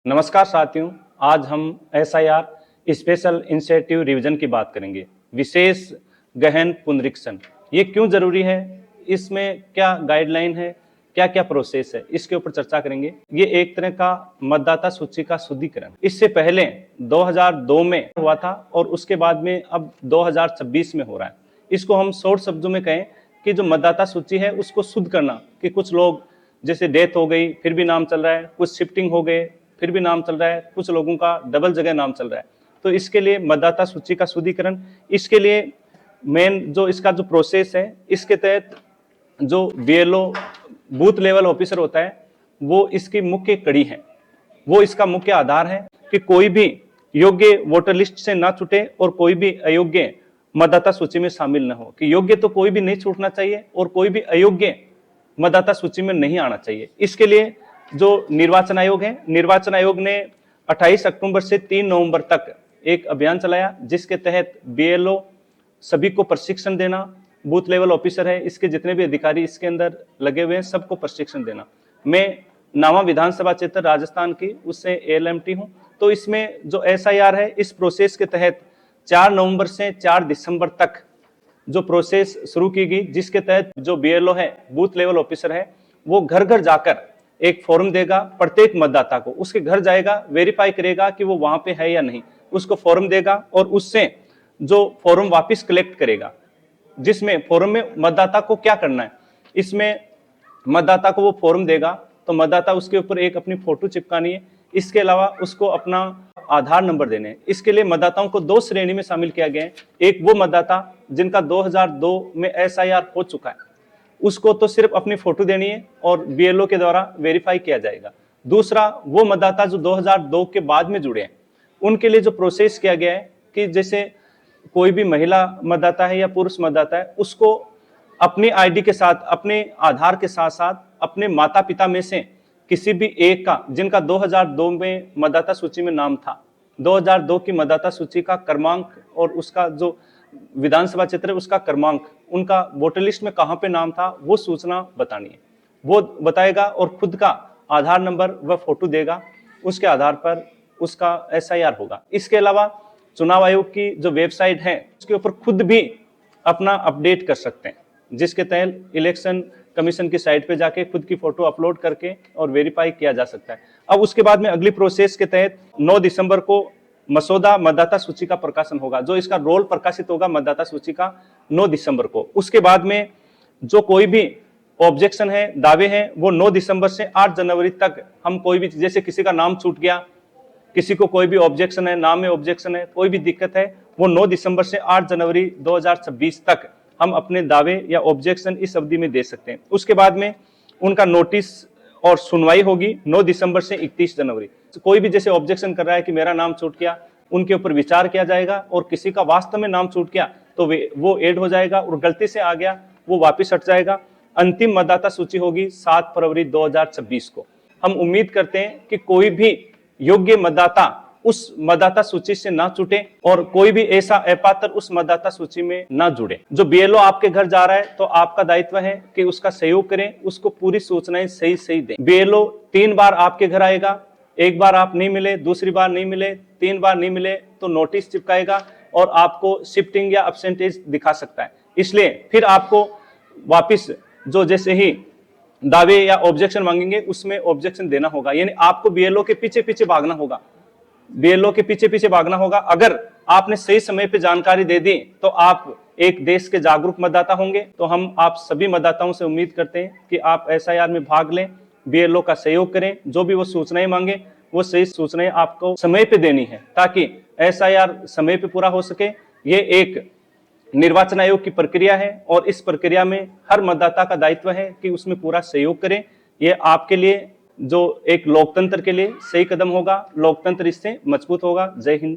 नमस्कार साथियों, आज हम एसआईआर स्पेशल इनिशिएटिव रिवीजन की बात करेंगे। विशेष गहन पुनरीक्षण ये क्यों जरूरी है, इसमें क्या गाइडलाइन है, क्या क्या प्रोसेस है, इसके ऊपर चर्चा करेंगे। ये एक तरह का मतदाता सूची का शुद्धिकरण इससे पहले 2002 में हुआ था और उसके बाद में अब 2026 में हो रहा है। इसको हम शॉर्ट शब्दों में कहें कि जो मतदाता सूची है उसको शुद्ध करना, कि कुछ लोग जैसे डेथ हो गई फिर भी नाम चल रहा है, कुछ शिफ्टिंग हो गए फिर भी नाम चल रहा है, कुछ लोगों का डबल जगह नाम चल रहा है। तो इसके लिए मतदाता सूची का शुद्धिकरण, इसके लिए मेन जो इसका जो प्रोसेस है, इसके तहत जो बीएलओ बूथ लेवल ऑफिसर होता है वो इसकी मुख्य कड़ी है, वो इसका मुख्य आधार है कि कोई भी योग्य वोटर लिस्ट से ना छूटे और कोई भी अयोग्य मतदाता सूची में शामिल न हो। कि योग्य तो कोई भी नहीं छूटना चाहिए और कोई भी अयोग्य मतदाता सूची में नहीं आना चाहिए। इसके लिए जो निर्वाचन आयोग है, निर्वाचन आयोग ने 28 अक्टूबर से 3 नवंबर तक एक अभियान चलाया, जिसके तहत बीएलओ सभी को प्रशिक्षण देना, बूथ लेवल ऑफिसर है, इसके जितने भी अधिकारी इसके अंदर लगे हुए हैं सबको प्रशिक्षण देना। मैं नावा विधानसभा क्षेत्र राजस्थान की उससे एएलएमटी हूं। तो इसमें जो एसआईआर है, इस प्रोसेस के तहत 4 नवंबर से 4 दिसंबर तक जो प्रोसेस शुरू की गई, जिसके तहत जो बीएलओ है, बूथ लेवल ऑफिसर है, वो घर घर जाकर एक फॉर्म देगा प्रत्येक मतदाता को, उसके घर जाएगा, वेरीफाई करेगा कि वो वहां पे है या नहीं, उसको फॉर्म देगा और उससे जो फॉर्म वापस कलेक्ट करेगा, जिसमें फॉर्म में मतदाता को क्या करना है, इसमें मतदाता को वो फॉर्म देगा तो मतदाता उसके ऊपर एक अपनी फोटो चिपकानी है, इसके अलावा उसको अपना आधार नंबर देने हैं। इसके लिए मतदाताओं को 2 श्रेणी में शामिल किया गया है। एक वो मतदाता जिनका 2002 में एसआईआर हो चुका है, उसको तो सिर्फ अपनी फोटो देनी है और बीएलओ के द्वारा वेरीफाई किया जाएगा। दूसरा वो मतदाता जो 2002 के बाद में जुड़े हैं, उनके लिए जो प्रोसेस किया गया है कि जैसे कोई भी महिला मतदाता है या पुरुष मतदाता है, उसको अपनी आईडी के साथ, अपने आधार के साथ साथ अपने माता पिता में से किसी भी एक का, जिनका 2002 में मतदाता सूची में नाम था, 2002 की मतदाता सूची का क्रमांक और उसका जो विधानसभा क्षेत्र है उसका क्रमांक, उनका वोटर लिस्ट में कहां पे नाम था, वो सूचना बतानी है। वो बताएगा और खुद का आधार नंबर व फोटो देगा, उसके आधार पर उसका एसआईआर होगा। इसके अलावा चुनाव आयोग की जो वेबसाइट है उसके ऊपर खुद भी अपना अपडेट कर सकते हैं, जिसके तहत इलेक्शन कमीशन की साइट पे जाके खुद की फोटो अपलोड करके और वेरीफाई किया जा सकता है। अब उसके बाद में अगली प्रोसेस के तहत 9 दिसंबर को मसौदा मतदाता सूची का प्रकाशन होगा, जो इसका रोल प्रकाशित होगा मतदाता सूची का 9 दिसंबर को। उसके बाद में जो कोई भी ऑब्जेक्शन है, दावे हैं, वो 9 दिसंबर से 8 जनवरी तक हम कोई भी, जैसे किसी का नाम छूट गया, किसी को कोई भी ऑब्जेक्शन है, नाम में ऑब्जेक्शन है, कोई भी दिक्कत है, वो 9 दिसंबर से 8 जनवरी 2026 तक हम अपने दावे या ऑब्जेक्शन इस अवधि में दे सकते हैं। उसके बाद में उनका नोटिस और सुनवाई होगी 9 दिसंबर से 31 जनवरी। कोई भी जैसे ऑब्जेक्शन कर रहा है कि मेरा नाम छूट गया, उनके ऊपर विचार किया जाएगा और किसी का वास्तव में नाम छूट गया तो वो ऐड हो जाएगा और गलती से आ गया वो वापस हट जाएगा। अंतिम मतदाता सूची होगी 7 फरवरी 2026 को। हम उम्मीद करते हैं कि कोई भी योग्य मतदाता उस मतदाता सूची से ना छूटे और कोई भी ऐसा अपात्र उस मतदाता सूची में ना जुड़े। जो बीएलओ आपके घर जा रहा है तो आपका दायित्व है कि उसका सहयोग करें, उसको पूरी सूचनाएं सही दें। बीएलओ 3 बार आपके घर आएगा, एक बार आप नहीं मिले, दूसरी बार नहीं मिले, 3 बार नहीं मिले तो नोटिस चिपकाएगा और आपको शिफ्टिंग या एब्सेंटेज दिखा सकता है। इसलिए फिर आपको वापिस जो जैसे ही दावे या ऑब्जेक्शन मांगेंगे उसमें ऑब्जेक्शन देना होगा, यानी आपको बीएलओ के पीछे पीछे भागना होगा, बीएलओ के पीछे पीछे भागना होगा। अगर आपने सही समय पे जानकारी दे दी तो आप एक देश के जागरूक मतदाता होंगे। तो हम आप सभी मतदाताओं से उम्मीद करते हैं कि आप एसआईआर में भाग लें, बीएलओ का सहयोग करें, जो भी वो सूचनाएं मांगे वो सही सूचनाएं आपको समय पे देनी है ताकि एसआईआर समय पे पूरा हो सके। ये एक निर्वाचन आयोग की प्रक्रिया है और इस प्रक्रिया में हर मतदाता का दायित्व है कि उसमें पूरा सहयोग करें। ये आपके लिए जो एक लोकतंत्र के लिए सही कदम होगा, लोकतंत्र इससे मजबूत होगा। जय हिंद।